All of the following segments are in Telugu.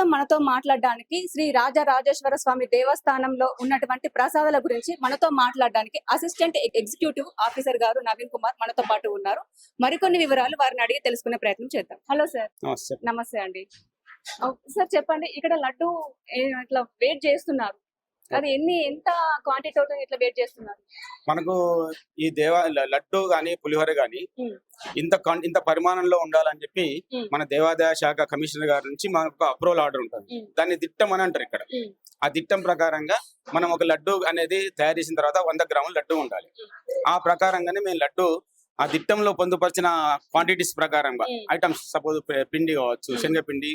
ప్రస్తుతం మనతో మాట్లాడడానికి శ్రీ రాజరాజేశ్వర స్వామి దేవస్థానంలో ఉన్నటువంటి ప్రసాదాల గురించి మనతో మాట్లాడడానికి అసిస్టెంట్ ఎగ్జిక్యూటివ్ ఆఫీసర్ గారు నవీన్ కుమార్ మనతో పాటు ఉన్నారు. మరికొన్ని వివరాలు వారిని అడిగి తెలుసుకునే ప్రయత్నం చేద్దాం. Hello sir. నమస్తే అండి. సార్ చెప్పండి, ఇక్కడ లడ్డు ఇట్లా వెయిట్ చేస్తున్నారు, అది ఎంత క్వాంటిటీ ఇట్లా వెయిట్ చేస్తున్నారు? మనకు ఈ లడ్డు గాని పులిహోర గాని ఇంత పరిమాణంలో ఉండాలని చెప్పి మన దేవాదాయ శాఖ కమిషనర్ గారి నుంచి మనకు అప్రూవల్ ఆర్డర్ ఉంటుంది. దాన్ని దిట్టం అని అంటారు ఇక్కడ. ఆ దిట్టం ప్రకారంగా మనం ఒక లడ్డు అనేది తయారు చేసిన తర్వాత 100 గ్రాముల లడ్డు ఉండాలి. ఆ ప్రకారంగానే మేము లడ్డు ఆ దిట్టంలో పొందుపరిచిన క్వాంటిటీస్ ప్రకారంగా ఐటమ్స్, సపోజ్ పిండి కావచ్చు, శనగపిండి,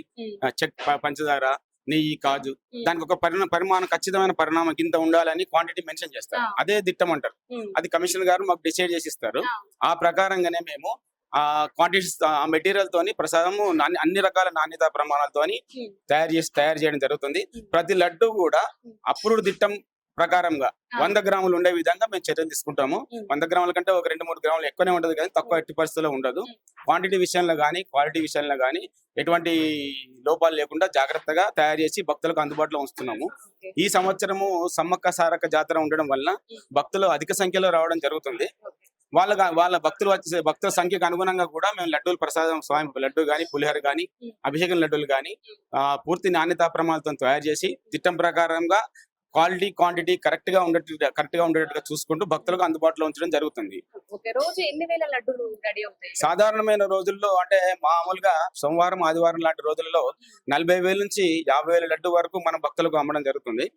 పంచదార, నెయ్యి, కాజు, దానికి ఒక పరిమాణం ఖచ్చితమైన పరిణామం కింద ఉండాలని క్వాంటిటీ మెన్షన్ చేస్తారు. అదే దిట్టం అంటారు. అది కమిషనర్ గారు మాకు డిసైడ్ చేసి ఇస్తారు. ఆ ప్రకారంగానే మేము ఆ క్వాంటిటీస్, ఆ మెటీరియల్ తోని ప్రసాదము అన్ని రకాల నాణ్యత ప్రమాణాలతోని తయారు చేయడం జరుగుతుంది. ప్రతి లడ్డు కూడా అప్రూవ్డ్ దిట్టం ప్రకారంగా 100 గ్రాములు ఉండే విధంగా మేము చర్యలు తీసుకుంటాము. 100 గ్రాముల కంటే ఒక 2-3 గ్రాములు ఎక్కువనే ఉండదు, కానీ తక్కువ ఎట్టి పరిస్థితుల్లో ఉండదు. క్వాంటిటీ విషయంలో కానీ క్వాలిటీ విషయంలో కానీ ఎటువంటి లోపాలు లేకుండా జాగ్రత్తగా తయారు చేసి భక్తులకు అందుబాటులో ఉంచుతున్నాము. ఈ సంవత్సరము సమ్మక్క సారక్క జాతర ఉండడం వల్ల భక్తులు అధిక సంఖ్యలో రావడం జరుగుతుంది. వాళ్ళ భక్తుల సంఖ్యకు అనుగుణంగా కూడా మేము లడ్డూలు ప్రసాదం, స్వామి లడ్డు గాని, పులిహోర గాని, అభిషేకం లడ్డూలు గాని పూర్తి నాణ్యతా ప్రమాణాలతో తయారు చేసి దిట్టం ప్రకారంగా క్వాలిటీ క్వాంటిటీ కరెక్ట్ గా ఉండేటట్టుగా చూసుకుంటూ భక్తులకు అందుబాటులో ఉంచడం జరుగుతుంది. సాధారణమైన రోజుల్లో అంటే మామూలుగా సోమవారం, ఆదివారం లాంటి రోజుల్లో 40,000 నుంచి 50,000 లడ్డు వరకు మన భక్తులకు అమ్మడం జరుగుతుంది.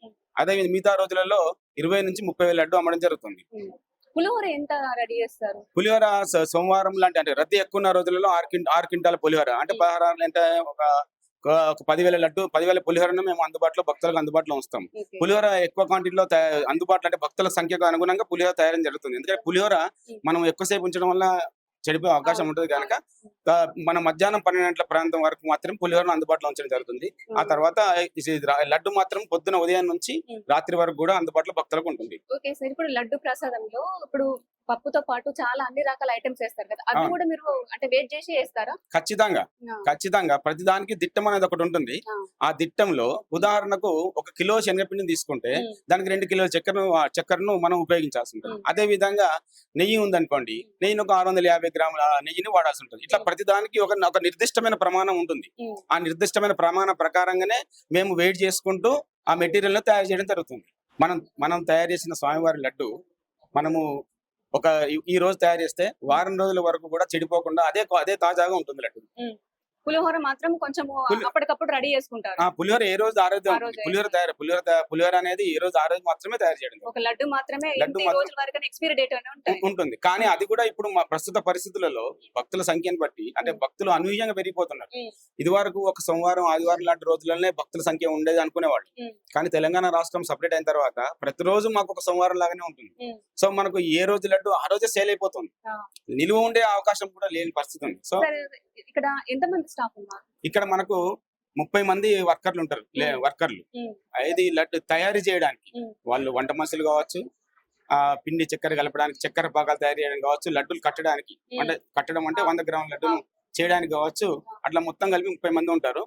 అదే మిగతా రోజులలో 20,000 నుంచి 30,000 లడ్డు అమ్మడం జరుగుతుంది. పులిహోర ఎంత రెడీ చేస్తారు? పులిహోర సోమవారం లాంటి అంటే రద్దీ ఎక్కువ ఉన్న రోజులలో 6 క్వింటాల పులిహోర అంటే 16 అంటే ఒక 10,000 పులిహోరను మేము భక్తులకు అందుబాటులో ఉంచుతాం. పులిహోర ఎక్కువ క్వాంటిటీలో అందుబాటులో అంటే భక్తుల సంఖ్యకు అనుగుణంగా పులిహోర తయారు జరుగుతుంది. ఎందుకంటే పులిహోర మనం ఎక్కువసేపు ఉంచడం వల్ల చెడిపోయే అవకాశం ఉంటుంది కనుక మన మధ్యాహ్నం 12 గంటల ప్రాంతం వరకు మాత్రం పులిహోరను అందుబాటులో ఉంచడం జరుగుతుంది. ఆ తర్వాత లడ్డు మాత్రం పొద్దున ఉదయం నుంచి రాత్రి వరకు కూడా అందుబాటులో భక్తులకు ఉంటుంది. ఓకే సార్, ఇప్పుడు లడ్డు ప్రసాదంలో ఇప్పుడు పప్పుతో పాటు చాలా అన్ని రకాల ఐటమ్స్ వేస్తారు కదా, అది కూడా మీరు అంటే వెయిట్ చేసి వేస్తారా? ఖచ్చితంగా ప్రతిదానికి దిట్టం అనేది ఒకటి ఉంటుంది. ఆ దిట్టంలో ఉదాహరణకు 1 కిలో శనగపిండిని తీసుకుంటే దానికి 2 కిలోల చక్కెరను మనం ఉపయోగించాల్సి ఉంటుంది. అదే విధంగా నెయ్యి ఉందనుకోండి, నెయ్యిని ఒక 650 గ్రాముల నెయ్యిని వాడాల్సి ఉంటుంది. ఇట్లా ప్రతిదానికి ఒక నిర్దిష్టమైన ప్రమాణం ఉంటుంది. ఆ నిర్దిష్టమైన ప్రమాణం ప్రకారంగానే మేము వెయిట్ చేసుకుంటూ ఆ మెటీరియల్ ను తయారు చేయడం జరుగుతుంది. మనం తయారు చేసిన స్వామివారి లడ్డు మనము ఈ రోజు తయారు చేస్తే వారం రోజుల వరకు కూడా చెడిపోకుండా అదే తాజాగా ఉంటుంది లడ్డు. పులిహోర మాత్రం కొంచెం అప్పటికప్పుడు రెడీ చేసుకుంటారు. పులిహోర ఏ రోజు ఆ రోజు పులిహోర అనేది ఏ రోజు ఆ రోజు మాత్రమే తయారు చేయడం. ఒక లడ్డు మాత్రమే ఎక్స్పైరీ డేట్ ఉంటుంది. కానీ అది కూడా ఇప్పుడు ప్రస్తుత పరిస్థితులలో భక్తుల సంఖ్యను బట్టి అంటే భక్తులు అనూహ్యంగా పెరిగిపోతున్నారు. ఇది వరకు ఒక సోమవారం, ఆదివారం లాంటి రోజులనే భక్తుల సంఖ్య ఉండేది అనుకునేవాళ్ళు. కానీ తెలంగాణ రాష్ట్రం సపరేట్ అయిన తర్వాత ప్రతిరోజు మాకు ఒక సోమవారం లాగానే ఉంటుంది. సో మనకు ఏ రోజు లడ్డు ఆ రోజే సేల్ అయిపోతుంది. నిలువ ఉండే అవకాశం కూడా లేని పరిస్థితి ఉంది. సో ఇక్కడ ఎంతమంది స్టాఫ్ ఉన్నారు? ఇక్కడ మనకు 30 మంది వర్కర్లు ఉంటారు. ఇది లడ్డు తయారు చేయడానికి వాళ్ళు వంట మనుషులు కావచ్చు, పిండి చక్కెర కలపడానికి, చక్కెర పాకాలు తయారు చేయడానికి కావచ్చు, లడ్డూలు కట్టడం అంటే 100 గ్రాముల లడ్డూను చేయడానికి కావచ్చు, అట్లా మొత్తం కలిపి 30 మంది ఉంటారు.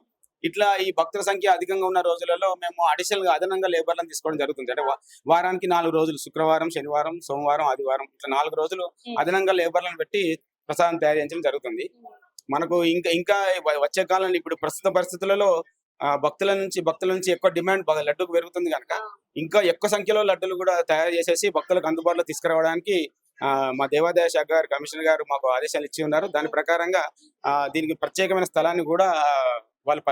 ఇట్లా ఈ భక్తుల సంఖ్య అధికంగా ఉన్న రోజులలో మేము అడిషనల్ గా అదనంగా లేబర్లను తీసుకోవడం జరుగుతుంది. అంటే వారానికి 4 రోజులు, శుక్రవారం, శనివారం, సోమవారం, ఆదివారం ఇట్లా 4 రోజులు అదనంగా లేబర్లను పెట్టి ప్రసాదం తయారు చేయించడం జరుగుతుంది. మనకు ఇంకా వచ్చే కాలంలో ఇప్పుడు ప్రస్తుత పరిస్థితులలో భక్తుల నుంచి ఎక్కువ డిమాండ్ లడ్డూకు పెరుగుతుంది కనుక ఇంకా ఎక్కువ సంఖ్యలో లడ్డూలు కూడా తయారు చేసేసి భక్తులకు అందుబాటులో తీసుకురావడానికి మా దేవాదాయ శాఖ గారు, కమిషనర్ గారు మాకు ఆదేశాలు ఇచ్చి ఉన్నారు. దాని ప్రకారంగా దీనికి ప్రత్యేకమైన స్థలాన్ని కూడా వాళ్ళు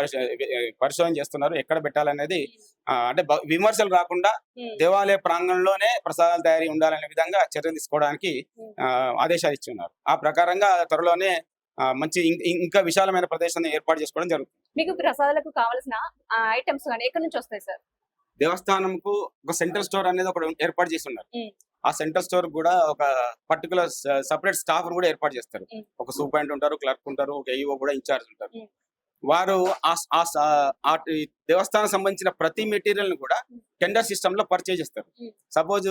పరిశోధన చేస్తున్నారు. ఎక్కడ పెట్టాలనేది అంటే విమర్శలు రాకుండా దేవాలయ ప్రాంగణంలోనే ప్రసాదాలు తయారీ ఉండాలనే విధంగా చర్యలు తీసుకోవడానికి ఆదేశాలు ఇచ్చి ఉన్నారు. ఆ ప్రకారంగా త్వరలోనే మంచి ఇంకా విశాలమైన ప్రదేశాన్ని ఏర్పాటు చేసుకోవడం జరుగుతుంది. మీకు ప్రసాదాలకు కావాల్సిన ఐటమ్స్ ఎక్కడి నుంచి వస్తాయి సార్? దేవస్థానంకు ఒక సెంట్రల్ స్టోర్ అనేది ఒకటి ఏర్పాటు చేసి ఉన్నారు. ఆ సెంట్రల్ స్టోర్ కూడా ఒక పర్టికులర్ సపరేట్ స్టాఫ్ కూడా ఏర్పాటు చేస్తారు. ఒక సూపరింటెండెంట్ ఉంటారు, క్లర్క్ ఉంటారు, ఒక ఏఈఓ కూడా ఇన్ఛార్జ్ ఉంటారు. వారు దేవస్థానం సంబంధించిన ప్రతి మెటీరియల్ ను కూడా టెండర్ సిస్టమ్ లో పర్చేజ్ చేస్తారు. సపోజ్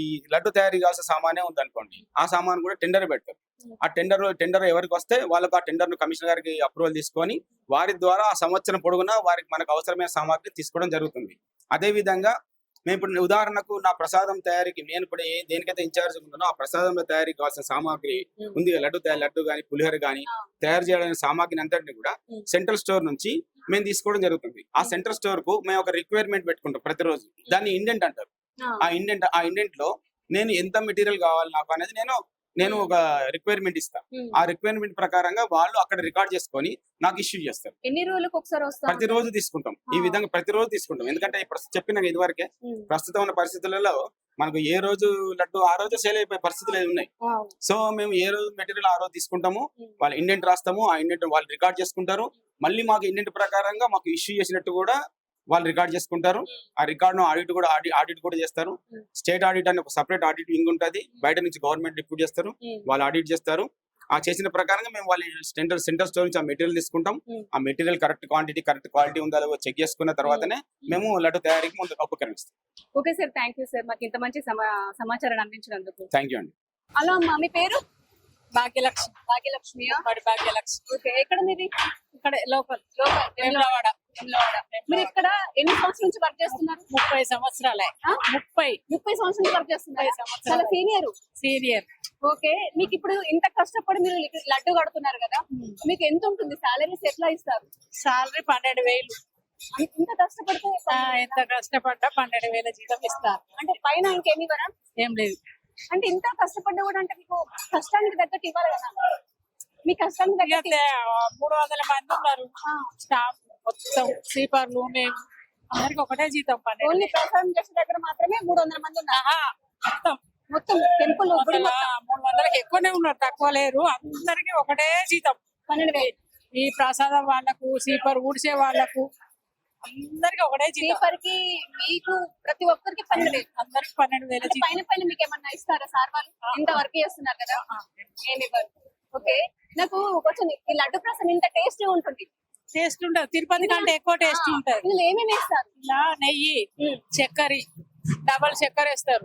ఈ లడ్డు తయారీ కావాల్సిన సామానే ఉంది అనుకోండి, ఆ సామాన్ కూడా టెండర్ పెడతారు. ఆ టెండర్ ఎవరికి వస్తే వాళ్ళకు ఆ టెండర్ ను కమిషనర్ గారికి అప్రూవల్ తీసుకొని వారి ద్వారా ఆ సంవత్సరం పొడుగునా వారికి మనకు అవసరమైన సామాగ్రి తీసుకోవడం జరుగుతుంది. అదే విధంగా మేము ఇప్పుడు ఉదాహరణకు నా ప్రసాదం తయారీకి నేను ఇప్పుడు దేనికైతే ఇన్ఛార్జ్ ఉంటున్నానో ఆ ప్రసాదంలో తయారీకి కావాల్సిన సామాగ్రి ఉంది కదా, లడ్డు కానీ పులిహోర కానీ తయారు చేయడానికి సామాగ్రిని అంతటిని కూడా సెంట్రల్ స్టోర్ నుంచి మేము తీసుకోవడం జరుగుతుంది. ఆ సెంట్రల్ స్టోర్ కు మేము ఒక రిక్వైర్మెంట్ పెట్టుకుంటాం ప్రతిరోజు. దాన్ని ఇండెంట్ అంటారు. ఆ ఇండెంట్ లో నేను ఎంత మెటీరియల్ కావాలి నాకు అనేది నేను ఒక రిక్వైర్మెంట్ ఇస్తాను. ఆ రిక్వైర్మెంట్ ప్రకారంగా వాళ్ళు అక్కడ రికార్డ్ చేసుకొని నాకు ఇష్యూ చేస్తారు. ఎన్ని రోజులకు ఒకసారి వస్తారు? ప్రతిరోజు తీసుకుంటాం. ఈ విధంగా ప్రతిరోజు తీసుకుంటాం. ఎందుకంటే ఇప్పుడు చెప్పిన ఇదివరకే ప్రస్తుతం ఉన్న పరిస్థితులలో మనకు ఏ రోజు లడ్డు ఆ రోజు సేల్ అయిపోయే పరిస్థితులు ఉన్నాయి. సో మేము ఏ రోజు మెటీరియల్ ఆ రోజు తీసుకుంటాము, వాళ్ళ ఇండెంట్ రాస్తాము, ఆ ఇండెంట్ వాళ్ళు రికార్డ్ చేసుకుంటారు. మళ్ళీ మాకు ఇండెంట్ ప్రకారంగా మాకు ఇష్యూ చేసినట్టు కూడా వాళ్ళు రికార్డ్ చేసుకుంటారు. ఆ రికార్డ్ ను ఆడిట్ కూడా చేస్తారు. స్టేట్ ఆడిట్ అని ఒక సపరేట్ ఆడిట్ వింగ్ ఉంటుంది. బయట నుంచి గవర్నమెంట్ డిప్యూట్ చేస్తారు, వాళ్ళు ఆడిట్ చేస్తారు. ఆ చేసిన ప్రకారంగా మేము వాళ్ళ సెంట్రల్ స్టోర్ నుంచి ఆ మెటీరియల్ తీసుకుంటాం. ఆ material correct quantity correct quality ఉందా లేదో చెక్ చేసుకున్న తర్వాతనే మేము లడ్డు తయారీకి ముందు ఉపకరిస్తాం. Okay sir, thank you sir, మాకు ఇంత మంచి సమాచారాన్ని అందించినందుకు. థ్యాంక్ యూ అండి. హలో అమ్మా, మీ పేరు? భాగ్యలక్ష్మి. భాగ్యలక్ష్మియా? భాగ్యలక్ష్మి. ఓకే, ఎక్కడ మీది? ఇక్కడ లోకల్ వేములవాడ. మీరు ఇక్కడ ఎన్ని సంవత్సరాల నుంచి వర్క్ చేస్తున్నారు? 30 సంవత్సరాలే. 30 సంవత్సరాల నుంచి వర్క్ చేస్తున్నారు. చాలా సీనియర్. ఓకే, మీకు ఇప్పుడు ఇంత కష్టపడి మీరు లడ్డు కడుతున్నారు కదా, మీకు ఎంత ఉంటుంది సాలరీస్, ఎట్లా ఇస్తారు? సాలరీ 12,000. ఇంత కష్టపడితే ఎంత కష్టపడ్డా 12,000 జీతం ఇస్తారు. అంటే పైన ఇంకేమి ఇవ్వరా? ఏం లేదు. అంటే ఇంత కష్టపడ్డా కూడా అంటే మీకు కష్టానికి తగ్గట్టు ఇవ్వాలి కదా. మీ కష్టానికి తగ్గట్టు 300 మంది ఉన్నారు స్టాఫ్, మొత్తం స్లీపర్లు మేము అందరికి ఒకటే జీతం. ఓన్లీ ప్రసాదం చేసే దగ్గర మాత్రమే 300 మంది ఉన్నారు. మొత్తం టెంపుల్ 300కి ఎక్కువనే ఉన్నారు, తక్కువ లేరు. అందరికి ఒకటే జీతం 12,000. ఈ ప్రసాదం వాళ్ళకు, స్లీపర్ ఊడ్చే వాళ్ళకు అందరికి ఒకటే జీతం. స్లీపర్ కి మీకు ప్రతి ఒక్కరికి 12,000. అందరికి 12,000 జీతం. పైన మీకు ఏమన్నా ఇస్తారా సార్? వాళ్ళు ఇంత వర్క్ చేస్తున్నారు కదా, ఏమి ఇవ్వరు. ఓకే, నాకు కొంచెం ఈ లడ్డు ప్రసాదం ఇంత టేస్ట్ ఉంటుంది. టేస్ట్ ఉంటది, తిరుపతి కంటే ఎక్కువ టేస్ట్ ఉంటది. ఇందులో ఏమేమి వేస్తారు? ఇలా నెయ్యి, చక్కెర, డబల్ చక్కెర వేస్తారు.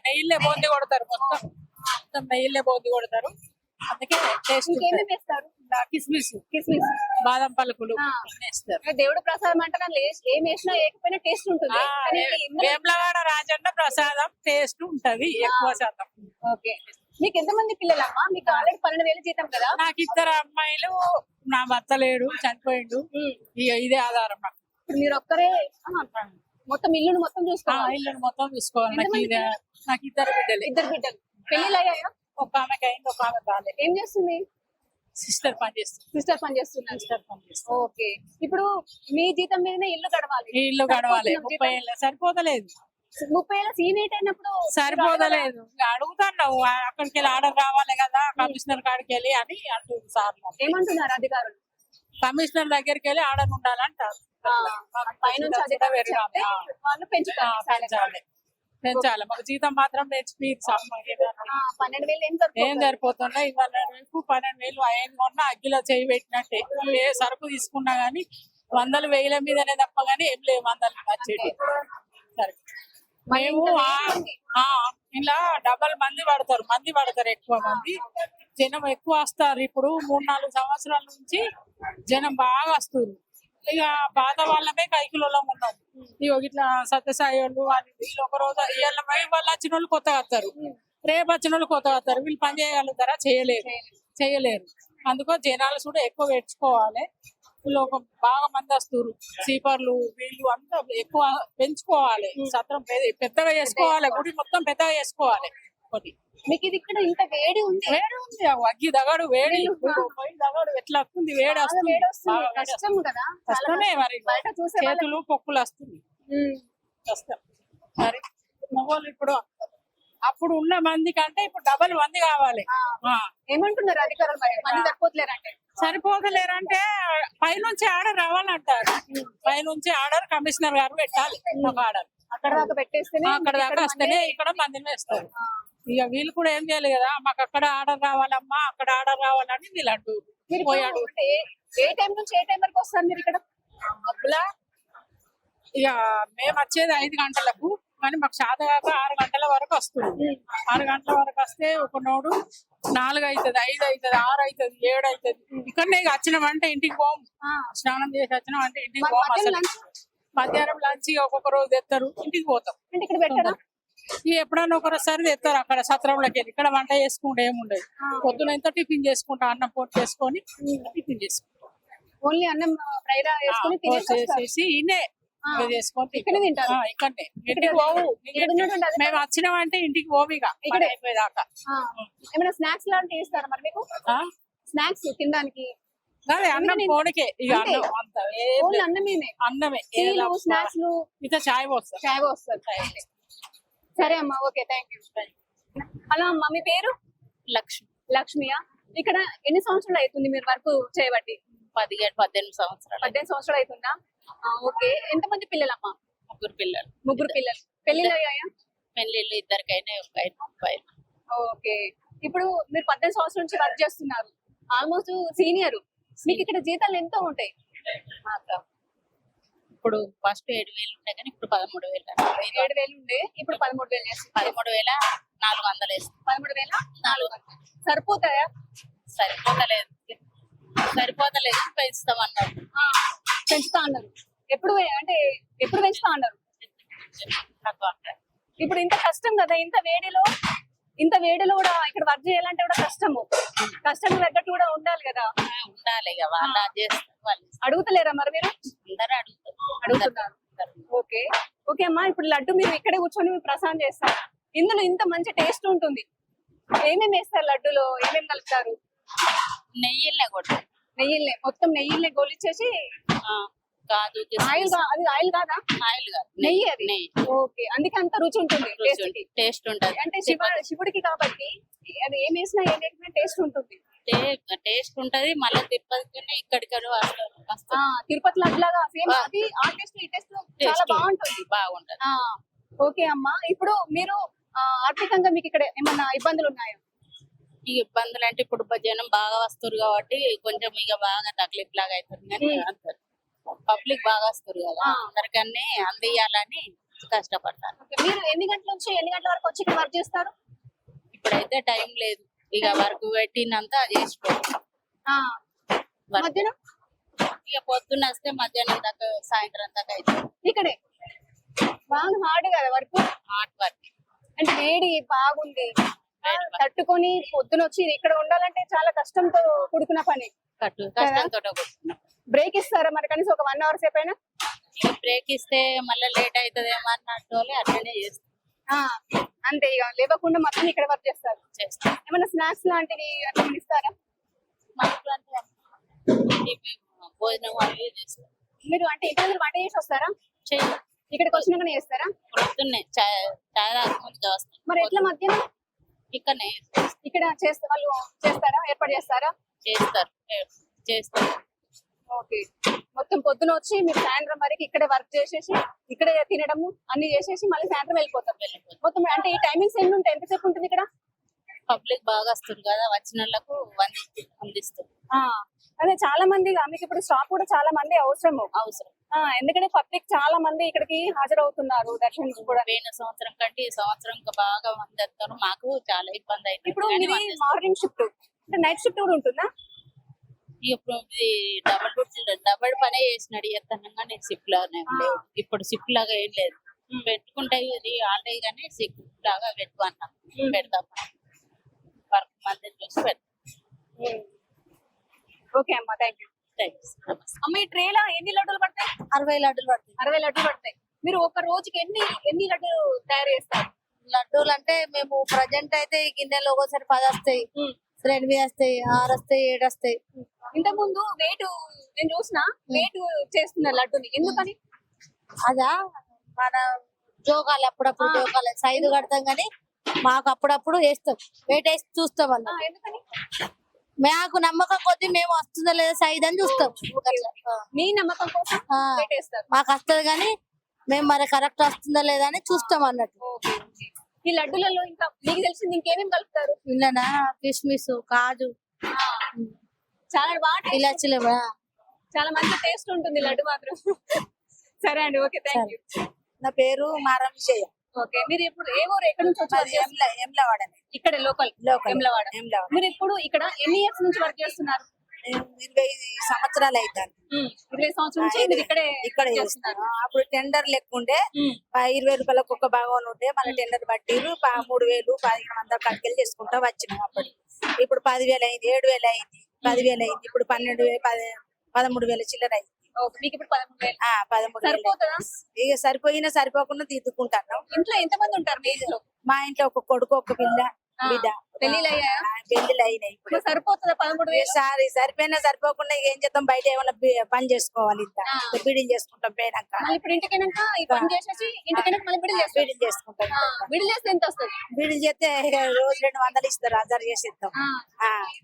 నెయ్యిలే బోంది కొడతారు, మొత్తం నెయ్యిలే బోంది కొడతారు. అందుకే టేస్ట్. ఇంకేమేమి వేస్తారు? కిస్మిస్, బాదం పలుకులు వేస్తారు. దేవుడు ప్రసాదం అంటే ఏం వేసినా ఏకపోయినా టేస్ట్ ఉంటుంది. వేములవాడ రాజన్న ప్రసాదం టేస్ట్ ఉంటది ఎక్కువ శాతం. ఓకే, మీకు ఎంతమంది పిల్లలమ్మా? మీకు ఆల్రెడీ 12,000 జీతం కదా. నాకు 2 అమ్మాయిలు, నా భర్త లేడు, చనిపోయిండు. ఇదే ఆధారం నాకు. ఇప్పుడు మీరు ఒక్కరే మొత్తం ఇల్లును మొత్తం చూసుకోవాలి? ఇల్లును మొత్తం చూసుకోవాలి. నాకు 2 బిడ్డలు. పెళ్లిళ్ళు అయ్యాయా? ఒక ఆమెకి అయింది, ఒక ఆమె కాలేదు. ఏం చేస్తుంది? సిస్టర్ పని చేస్తున్నారు. ఓకే, ఇప్పుడు మీ జీతం మీదనే ఇల్లు గడవాలి. ఇల్లు గడవాలి. 30 ఏళ్ళ సరిపోతలేదు. 30 ఏళ్ళ సీనియర్ అయినప్పుడు సరిపోతలేదు. అడుగుతున్నావు, అక్కడికి వెళ్ళి ఆర్డర్ రావాలి కదా కమిషనర్ కాడికి వెళ్ళి అని అంటుంది సార్. ఏమంటున్నారు అధికారులు? కమిషనర్ దగ్గరికి వెళ్ళి ఆర్డర్ ఉండాలంటారు. పైనుంచి వాళ్ళు పెంచాలి. మాకు జీతం మాత్రం పెంచి 12,000 ఏం సరిపోతుండే. ఇవాళ 12,000 అయ్యేది. మొన్న అగ్గిలో చేయి పెట్టినట్టే. ఏ సరుకు తీసుకున్నా గానీ 100,000 మీదనే తప్ప గానీ ఏం లేవు 100 వచ్చేటి. సరే, మేము ఇలా డబల్ మంది పడతారు. ఎక్కువ మంది జనం ఎక్కువ వస్తారు. ఇప్పుడు 3-4 సంవత్సరాల నుంచి జనం బాగా వస్తారు. ఇక పాత వాళ్ళమే కైకిలలో ఉన్నాం. ఇగో ఇట్లా సత్యసాయి వాళ్ళు వీళ్ళు ఒక రోజు ఇవాళ వాళ్ళు వచ్చిన వాళ్ళు కొత్తగా వస్తారు, రేపు వచ్చిన వాళ్ళు కొత్తగా వస్తారు. వీళ్ళు పని చేయగలుగుతారా? చేయలేరు. అందుకో జనాలు కూడా ఎక్కువ పెంచుకోవాలి. వీళ్ళు బాగా మంది వస్తారు. స్లీపర్లు వీళ్ళు అంతా ఎక్కువ పెంచుకోవాలి. సత్రం పెద్దగా చేసుకోవాలి. గుడి మొత్తం పెద్దగా చేసుకోవాలి. ఒకటి మీకు ఇది ఇక్కడ ఇంత వేడి ఉంది. అగ్గి దగడు వేడి, దగడు ఎట్లా వస్తుంది, వేడి వస్తుంది. కష్టమే మరి, చేతులు పొక్కులు వస్తుంది. కష్టం మరి. మొగోళ్ళు ఇప్పుడు అప్పుడు ఉన్న మంది కంటే ఇప్పుడు డబల్ మంది కావాలి. ఏమంటున్నారు అధికారులు? మరి మంది సరిపోతలేరంటే పైనుంచి ఆర్డర్ రావాలంటారు. పైనుంచి ఆర్డర్ కమిషనర్ గారు పెట్టాలి. ఒక ఆర్డర్ అక్కడ దాకా పెట్టేస్తేనే, అక్కడ దాకా వస్తేనే ఇక్కడ మందిని వేస్తారు. ఇక వీళ్ళు కూడా ఏం చేయాలి కదా, మాకు అక్కడ ఆర్డర్ రావాలమ్మా, అక్కడ ఆర్డర్ రావాలని వీళ్ళు అంటూ పోయాడు. ఏ టైం నుంచి ఏ టైం వరకు వస్తారు మీరు ఇక్కడ? అప్పులా ఇక మేము వచ్చేది 5 గంటలకు, కానీ మాకు శాత కాక 6 గంటల వరకు వస్తుంది. 6 గంటల వరకు వస్తే ఒక నోడు 4 అవుతుంది, 5 అవుతుంది, 6 అవుతుంది, 7 అవుతుంది. ఇక్కడనే ఇక వచ్చినామంటే ఇంటికి పోము. స్నానం చేసి వచ్చినాం అంటే ఇంటికి మరి పోము. మధ్యాహ్నం అసలు మధ్యాహ్నం లంచ్ ఒక్కొక్క రోజు తెస్తారు, ఇంటికి పోతాం. అంటే ఇక్కడ పెట్టారా? ఇక ఎప్పుడన్నా ఒకసారి తెస్తారు అక్కడ సత్రంలోకి వెళ్ళి. ఇక్కడ వంట చేసుకుంటే ఏముండదు. పొద్దున ఎంత టిఫిన్ చేసుకుంటా, అన్నం పోటు చేసుకొని టిఫిన్ చేసుకుంటాం. ఓన్లీ అన్నం ఫ్రై వేసుకొని తినేసి వస్తారు. చేసేసి ఈయనే చేసుకొని ఇక్కడ తింటారు. ఇక్కడనే ఇంటికి పోవు. ఇక్కడ ఉన్నటువంటి అది మేము వచ్చినామంటే ఇంటికి పోవు ఇక ఇక్కడ ఇక్కడ అయిపోయేదాకా. ఏమైనా స్నాక్స్ లాంటివి ఇస్తారా మరి మీకు? స్నాక్స్ తినడానికి అదే అన్నం పోనికే ఇక అంతే. అన్నం అంత ఏం ఓన్లీ లేదు. అన్నమేనే. అన్నమే టీలు స్నాక్స్ ఇంత చాయ్ పోస్తారు. చాయ్ వస్తారు. సరే అమ్మా, ఓకే, థ్యాంక్ యూ. హలో అమ్మా, మీ పేరు? లక్ష్మి. లక్ష్మియా? ఇక్కడ ఎన్ని సంవత్సరాలు అవుతుంది మీరు వర్క్ చేయబట్టి? 17-18 సంవత్సరాలు. 18 సంవత్సరాలు అవుతుందా? ఓకే. ఎంతమంది పిల్లలమ్మా? 3 పిల్లలు. 3 పిల్లలు. పెళ్లిళ్ళు అయ్యాయా? పెళ్లిళ్ళు 2 ఒక 5 అబ్బాయిలు. ఓకే. ఇప్పుడు మీరు 18 సంవత్సరాల నుంచి వర్క్ చేస్తున్నారు, ఆల్మోస్ట్ సీనియర్. మీకు ఇక్కడ జీతాలు ఎంత ఉంటాయి? మాకు ఇప్పుడు ఫస్ట్ 7,000 ఉండే కానీ ఇప్పుడు 13,000. 7,000 ఉండే, ఇప్పుడు 13,000 చేస్తున్నారు. 13,400 వేస్తాం. 13,400 సరిపోతాయా? సరిపోతలేదు పెంచుతామన్నారు. పెంచుతా అన్నారు. ఎప్పుడు అంటే ఎప్పుడు పెంచుతా అన్నారు? ఇప్పుడు ఇంత కష్టం కదా, ఇంత వేడిలో కూడా ఇక్కడ వర్క్ చేయాలంటే కూడా కష్టము. కష్టం తగ్గట్టు కూడా ఉండాలి కదా. ఉండాలి ఇక వాళ్ళు చేస్తారు. వాళ్ళు అడుగుతలేరా మరి మీరు? అందరూ అడుగుతున్నారు. ఓకే ఓకే అమ్మా, ఇప్పుడు లడ్డు మీరు ఇక్కడే కూర్చొని మీరు ప్రసాదం చేస్తారు. ఇందులో ఇంత మంచి టేస్ట్ ఉంటుంది. ఏమేమి వేస్తారు లడ్డులో? ఏమేమి కలుపుతారు? నెయ్యిలే కొట్టారు. నెయ్యిల్నే, మొత్తం నెయ్యిల్నే గోలిచ్చేసి. కాదు ఆయిల్ అది ఆయిల్ కాదా? ఆయిల్ కాదు, నెయ్యి. అది నెయ్యి. ఓకే, అందుకే అంత రుచి ఉంటుంది. టేస్ట్ ఉంటది. అంటే శివుడికి కాబట్టి అది ఏం వేసినా టేస్ట్ ఉంటుంది. టేస్ట్ ఉంటది. మళ్ళీ తిరుపతికి ఇక్కడిక్కడ వస్తారు. తిరుపతి లడ్లాగా సేమ్ అది. ఆ టేస్ట్ ఈ టేస్ట్ చాలా బాగుంటుంది. బాగుంటది. ఓకే అమ్మా, ఇప్పుడు మీరు ఆర్థికంగా మీకు ఇక్కడ ఏమన్నా ఇబ్బందులు ఉన్నాయా? ఈ ఇబ్బందులు అంటే ఇప్పుడు జనం బాగా వస్తారు కాబట్టి కొంచెం ఇక బాగా తక్లీఫ్ లాగా అవుతుంది. కానీ అంటారు పబ్లిక్ బాగా వస్తారు కదా, అందరికన్నీ అందియాలని కష్టపడతారు. మీరు ఎన్ని గంటల నుంచి ఎన్ని గంటల వరకు వచ్చి ఇక్కడ వర్క్ చేస్తారు? ఇప్పుడైతే టైం లేదు, ఇక వర్క్ పెట్టినంత చేసుకోవాలి. మధ్యాహ్నం ఇక పొద్దున్న వస్తే మధ్యాహ్నం దాకా సాయంత్రం దాకా అవుతుంది. ఇక్కడే బాగా హార్డ్ కదా వర్క్. హార్డ్ వర్క్ అంటే వేడి బాగుంది, తట్టుకొని పొద్దున వచ్చి ఇక్కడ ఉండాలంటే చాలా కష్టంతో కూడుకున్న పని. కష్టంతో బ్రేక్ ఇస్తారా మరి కనీసం ఒక 1 అవర్ సేపు అయినా? బ్రేక్ ఇస్తే మళ్ళీ లేట్ అవుతుందేమో అన్నట్టు అట్లనే చేస్తాం. అంతే, ఇక లేవకుండా మొత్తం ఇక్కడ వర్క్ చేస్తారు. ఏమన్నా స్నాక్స్ లాంటివి అట్లా ఇస్తారా? భోజనం అవి చేస్తాం. మీరు అంటే ఇంటి వంట చేసి వస్తారా? ఇక్కడికి వచ్చినాకనే చేస్తారా? పొద్దున్నే చాయ్ తాగకుండా వస్తాం. మరి ఎట్లా మధ్యాహ్నం ఇక్కడనే ఇక్కడ చేస్తే వాళ్ళు చేస్తారా? ఏర్పాటు చేస్తారా? చేస్తారు. ఓకే, మొత్తం పొద్దున వచ్చి మీరు సాయంత్రం వరకు ఇక్కడే వర్క్ చేసేసి ఇక్కడే తినడము అన్ని చేసేసి మళ్ళీ సాయంత్రం వెళ్ళిపోతాం. మొత్తం అంటే ఈ టైమింగ్స్ ఎన్ని ఉంటాయి? ఎంతసేపు ఉంటుంది ఇక్కడ? పబ్లిక్ బాగా వస్తుంది కదా, వచ్చిన వాళ్ళకు అందిస్తారు. అదే చాలా మంది మీకు ఇప్పుడు స్టాఫ్ కూడా చాలా మంది అవసరం. ఎందుకంటే పబ్లిక్ చాలా మంది ఇక్కడికి హాజరవుతున్నారు దర్శనం కూడా. పోయిన సంవత్సరం కంటే ఈ సంవత్సరం బాగా మంది వస్తారు. మాకు చాలా ఇబ్బంది అయింది. ఇప్పుడు మార్నింగ్ షిఫ్ట్ అంటే నైట్ షిఫ్ట్ కూడా ఉంటుందా? ఇప్పుడు డబుల్ పనే చేసినాడు ఎత్తనంగా. నేను షిఫ్ట్ లాగానే ఇప్పుడు షిఫ్ట్ లాగా ఏం లేదు. పెట్టుకుంటే ఇది ఆల్రెడీ కానీ షిఫ్ట్ లాగా పెడతాం. వర్క్ మంది చూసి పెడతాం. ఓకే అమ్మా, థ్యాంక్ యూ. అమ్మ, ఈ ట్రేలో ఎన్ని లడ్డూలు పడతాయి? 60 లడ్డూలు పడతాయి. 60 లడ్డూలు పడతాయి. మీరు ఒక రోజుకి ఎన్ని లడ్డూలు తయారు చేస్తారు? లడ్డూలు అంటే మేము ప్రజెంట్ అయితే ఈ గిన్నెలో ఒకసారి 10 వస్తాయి, 8 వస్తాయి, 6 వస్తాయి, 7 వస్తాయి. ఇంతకు ముందు వెయిట్ నేను చూసిన వెయిట్ చేస్తున్నారు లడ్డూని, ఎందుకని? అదా మన జోకాలు అప్పుడప్పుడు జోకాలు సైజు కడతాం కానీ మాకు అప్పుడప్పుడు వేస్తాం, వెయిట్ వేసి చూస్తాం అన్న. ఎందుకని? మాకు నమ్మకం కొద్ది మేము వస్తుందా లేదా సైజ్ అని చూస్తాం. మీ నమ్మకం కోసం వెయిట్ వేస్తారు. మాకు వస్తుంది కానీ మేము మరి కరెక్ట్ వస్తుందా లేదా అని చూస్తాం అన్నట్టు. ఈ లడ్డూలలో ఇంకా మీకు తెలిసింది ఇంకేమేమి కలుపుతారు? ఇలానా కిస్మిస్, కాజు, చాలా బాగా ఇలాచీలు, చాలా మంచి టేస్ట్ ఉంటుంది లడ్డు మాత్రం. సరే అండి, ఓకే, థ్యాంక్ యూ. నా పేరు మారం విజయ. ఓకే, మీరు ఇప్పుడు ఏ ఊరు, ఎక్కడి నుంచి వచ్చారు? ఎంలవాడని ఇక్కడ లోకల్ లోకల్ వెమ్లవాడ. ఎంలవాడ మీరు ఇప్పుడు ఇక్కడ ఎన్ని ఇయర్స్ నుంచి వర్క్ చేస్తున్నారు? 20 సంవత్సరాలు అవుతాను 20 సంవత్సరాల నుంచి మీరు ఇక్కడే ఇక్కడ చేస్తున్నారు. అప్పుడు టెండర్ లెక్క ఉండే ఉమ్, 20 రూపాయలకు ఒక్క భాగం ఉండే మన టెండర్ బట్టిరు 3000 1500 కడికెళ్ళి చేసుకుంటా వచ్చినాం అప్పుడు. ఇప్పుడు 10,000 అయింది, 7,000 అయింది, 10,000 అయింది, ఇప్పుడు 12,000 13,000 చిల్లర అయింది. ఓకే, మీకు ఇప్పుడు 13,000 13,000 సరిపోతుందా? ఇక సరిపోయినా సరిపోకుండా దిద్దుకుంటాను. ఇంట్లో ఎంత మంది ఉంటారు మీ ఇంట్లో? మా ఇంట్లో ఒక కొడుకు ఒక పిల్ల బిడ్డ పెళ్ళిళ్ళు అయ్యాయా? పెళ్లిళ్ళు అయినాయి ఇప్పుడు. ఇప్పుడు సరిపోతుందా 13,000? సరిపోయినా సరిపోకుండా ఇక ఏం చేద్దాం, బయట ఏమన్నా పని చేసుకోవాలి, ఇంత బీడీలు చేసుకుంటాం పోయినాక మళ్ళీ ఇప్పుడు ఇంటికైనాక ఈ పని చేసేసి ఇంటికైనాక మళ్ళీ బిడ్డలు చేస్తారు. బీడీలు చేసుకుంటాం. బిడ్డలు చేస్తే ఎంత వస్తుంది? బీడీలు చేస్తే ఇక రోజు 200 ఇస్తారు, 1000 చేసి ఇస్తాం.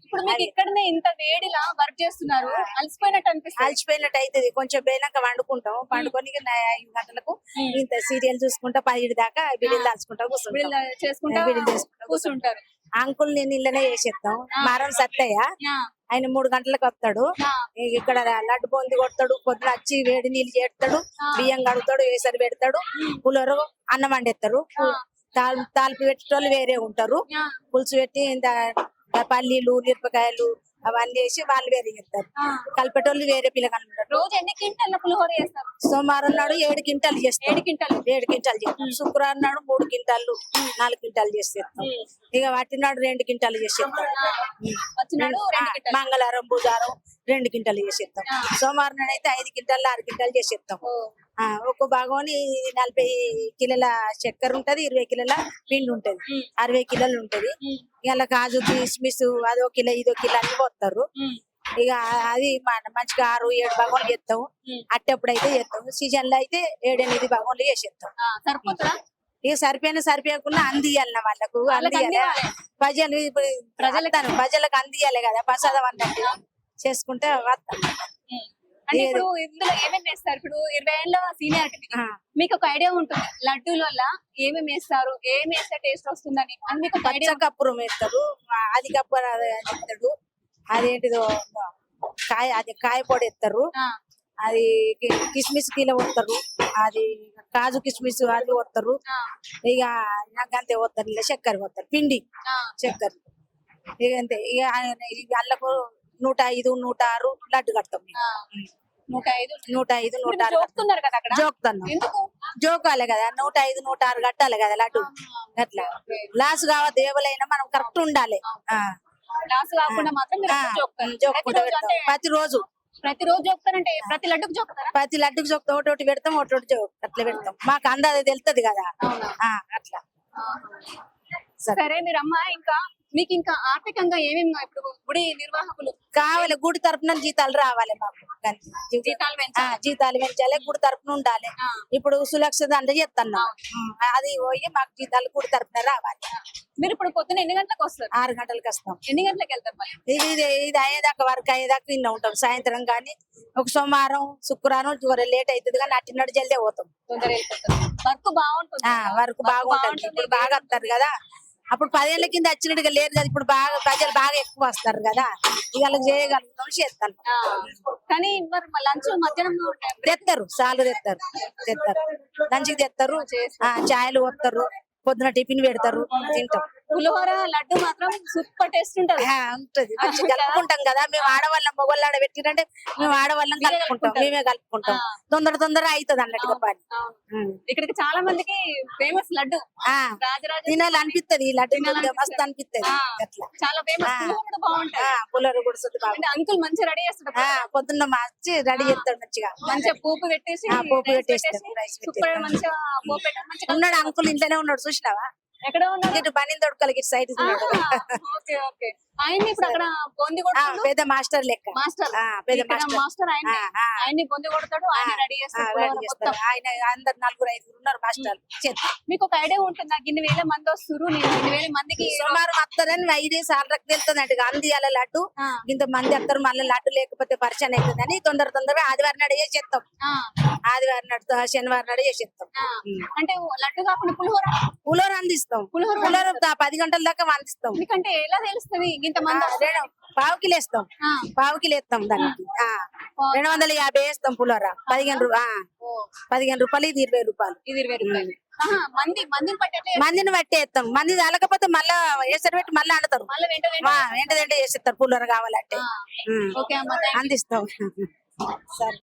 ఇప్పుడు మీకు ఇక్కడనే ఇంత వేడిలా వర్క్ చేస్తున్నారు, అలసిపోయినట్టు అనిపిస్తుంది. అలసిపోయినట్టు అవుతుంది. కొంచెం పోయినాక వండుకుంటాం, పండుకొని ఇక 5 గంటలకు ఇంత సీరియల్ చూసుకుంటా 10 దాకా బీడీలు దాల్చుకుంటా కూర్చుంటాం. బిడ్డలు చేసుకుంటా బిడ్డలు చేసుకుంటా కూర్చుంటారు. అంకుల్ నేను ఇళ్ళనే చేసేస్తాం. మారం సత్తయ్య ఆయన 3 గంటలకు వస్తాడు. ఇక్కడ లడ్డు బొంది కొడతాడు, పొద్దున వచ్చి వేడి నీళ్ళు చేస్తాడు, బియ్యం కడుగుతాడు, వేసరి పెడతాడు, పులరు అన్నం వండేస్తారు. తాలిపి పెట్టేటోళ్ళు వేరే ఉంటారు, పులుసు పెట్టి ఇంత పల్లీలు మిరపకాయలు అవన్నీ వేసి వాళ్ళు వేరే చేస్తారు. కలిపేటోళ్ళు వేరే పిల్లగాళ్ళు ఉంటారు. రోజు ఎన్ని క్వింటాల పులిహోర చేస్తారు? సోమవారం నాడు 7 క్వింటాలు చేస్తాం. 7 క్వింటాలు 7 క్వింటాలు చేస్తాం. శుక్రవారం నాడు 3 క్వింటాలు 4 క్వింటాలు చేసేస్తాం. ఇక వాటి నాడు 2 క్వింటాలు చేసేస్తాం. వచ్చినాడు 2 క్వింటాలు. మంగళవారం బుధవారం 2 క్వింటాలు చేసేస్తాం. సోమవారం నాడు అయితే 5 క్వింటాలు 6 క్వింటాలు చేసేస్తాం. ఒక్క భాగం 40 కిలోల చక్కెర ఉంటది, 20 కిలోల పిండి ఉంటది, 60 కిలోలు ఉంటది. ఇలా కాజు కిస్మిస్ అదో కిలో ఇదో కిలో అన్ని పోతారు. ఇక అది మంచిగా 6-7 భాగంలు చేస్తాం. అట్టేప్పుడైతే చేస్తాం. సీజన్ లో అయితే 7-8 భాగంలు చేసేస్తాం. సరిపోతుందా? ఇక సరిపోయినా అందియాలన్న వాళ్ళకు అందియాలి. ప్రజలు ఇప్పుడు ప్రజలకు అందియాలి కదా, ప్రసాదం అన్నట్టు చేసుకుంటే వస్తాం. అంటే ఇప్పుడు ఇందులో ఏమేమి వేస్తారు? ఇప్పుడు 20 ఏళ్ళ సీనియారిటీ మీకు ఒక ఐడియా ఉంటుంది లడ్డూల వల్ల ఏమేమి వేస్తారు, ఏమి వేస్తే టేస్ట్ వస్తుందని అని మీకు ఒక ఐడియా. పచ్చకప్పురం వేస్తారు, అది కప్పుర వేస్తాడు, అదేంటిదో కాయ పొడి వేస్తారు, అది కిస్మిస్ కిలో వస్తారు, అది కాజు కిస్మిస్ అది వస్తారు. ఇక నాకంతే వస్తారు, ఇలా చక్కెర వస్తారు, పిండి చక్కెర. ఇక అంతే. ఇక అల్లకు 105 106 లడ్డు కడతాం. 105 106 చూస్తున్నారు కదా అక్కడ. జోకుతున్నాం, ఎందుకు? జోకాలి కదా, 105 106 కట్టాలి కదా లడ్డు. అట్లా లాస్ కావద్దు, ఎవరైనా మనం కరెక్ట్ ఉండాలి. లాస్ కాకుండా మాత్రం మీరు అక్కడ జోకుతారు. జోక్కుంటా ప్రతిరోజు పెడతాం. అంటే ప్రతిరోజు జోకుతారంటే ప్రతి లడ్డుకు జోకుతారా? ప్రతి లడ్డుకు జోక్తాం, ఒకటి పెడతాం, ఒకటి అట్లా పెడతాం. మాకు అందాది తెలుస్తుంది కదా. అట్లా సరే, మీరు అమ్మ ఇంకా మీకు ఇంకా ఆర్థికంగా ఏమేమి ఇప్పుడు గుడి నిర్వాహకులు కావాలి, గుడి తరపున జీతాలు రావాలి మాకు. జీతాలు పెంచాలి. జీతాలు పెంచాలి, గుడి తరపున ఉండాలి. ఇప్పుడు సులక్ష దండ చేస్తున్నాం, అది పోయి మాకు జీతాలు గుడి తరపున రావాలి. మీరు ఇప్పుడు పొద్దున ఎన్ని గంటలకు వస్తారు? 6 గంటలకు వస్తాం. ఎన్ని గంటలకు వెళ్తారు మళ్ళీ? ఇది అయ్యేదాకా వర్క్ అయ్యేదాకా ఇన్న ఉంటాం. సాయంత్రం కానీ ఒక సోమవారం శుక్రవారం లేట్ అవుతుంది, కానీ అట్టినాడు జల్దే పోతాం. తొందరగా వెళ్ళిపోతారు. వర్క్ బాగుంటుంది. వర్క్ బాగుంటుంది. ఇప్పుడు బాగా వస్తారు కదా, అప్పుడు 10 ఏళ్ల కింద వచ్చినట్టుగా లేరు కదా, ఇప్పుడు బాగా ప్రజలు బాగా ఎక్కువ వస్తారు కదా, ఇక వాళ్ళకి చేయగలుగుతాం, చేస్తాను. కానీ మరి లంచ్ మధ్యాహ్నం తెస్తారు, సార్లు తెస్తారు లంచ్కి తెస్తారు, చాయలు వస్తారు, పొద్దున టిఫిన్ పెడతారు, తింటాం. పులిహోర లడ్డు మాత్రం సూపర్ టేస్ట్ ఉంటది. ఉంటది, మంచిగా కలుపుకుంటాం కదా. మేము ఆడవాళ్ళం మొగోళ్ళు ఆడ పెట్టిరంటే మేము ఆడవాళ్ళం కలుపుకుంటాం, మేమే కలుపుకుంటాం. తొందర అవుతుంది అన్నట్టుగా పని. ఇక్కడికి చాలా మందికి ఫేమస్ లడ్డు రాజరాజ తినాలి అనిపిస్తుంది, ఈ లడ్డు మస్తు అనిపిస్తుంది. అట్లా చాలా ఫేమస్. బాగుంటది, పుల్లరు కూడా బాగుంటుంది. అంకుల్ మంచిగా రెడీ చేస్తాడు. పొద్దున్న మంచి రెడీ చేస్తాడు, మంచిగా మంచిగా పోపు పెట్టేసి పోపు పెట్టేస్తాడు, సూపర్ మంచిగా పోపు పెట్టేసి మంచిగా. ఉన్నాడు అంకుల్, ఇంట్లోనే ఉన్నాడు, చూసినావా? ఎక్కడ ఉన్నాడు? ఇటు పని దొడకలకి సైడ్ ఓకే ఓకే. ఆయన ఇప్పుడు అక్కడ పొంది కొడతాడు, పెద్ద మాస్టర్ లెక్క. మాస్టర్ పెద్ద మాస్టర్ ఆయన్ని పొంది కొడతాడు, ఆయన రెడీ చేస్తాడు. ఆయన అందరు 4-5 ఉన్నారు మాస్టర్. మీకు ఒక ఐడియా ఉంటుంది, ఇన్ని వేల మంది వస్తారు, నేను 2,000 మందికి సుమారు వస్తారని 5 సార్లకు తెలుస్తుంది అంటే అందియాల లడ్డు ఇంత మంది వస్తారు, మళ్ళీ లడ్డు లేకపోతే పరిచయం అవుతుందని తొందరగా ఆదివారం నాడు చేసేస్తాం. ఆదివారం నాడు శనివారం నాడు చేసేస్తాం. అంటే లడ్డు కాకుండా పులిహోర అందిస్తాం. పులిహోర 10 గంటల దాకా అందిస్తాం. ఎందుకంటే ఎలా తెలుస్తుంది ఇంత మంది? 1/4 కిలో వేస్తాం, 1/4 కిలో వేస్తాం. దానికి 250 వేస్తాం పులిహోర. 15 రూపాయలు, ఇది 20 రూపాయలు. ఇది 20 రూపాయలు. మందిని పట్టి ఎట్లా మందిని బట్టి వేస్తాం. మంది తలకపోతే మళ్ళా ఎసరు పెట్టి మళ్ళీ ఆడతారు. మళ్ళీ వెంట వెంట వెంట చేసిస్తారు పుల్లర కావాలంటే. ఓకే అమ్మ, అందిస్తాం. సరే.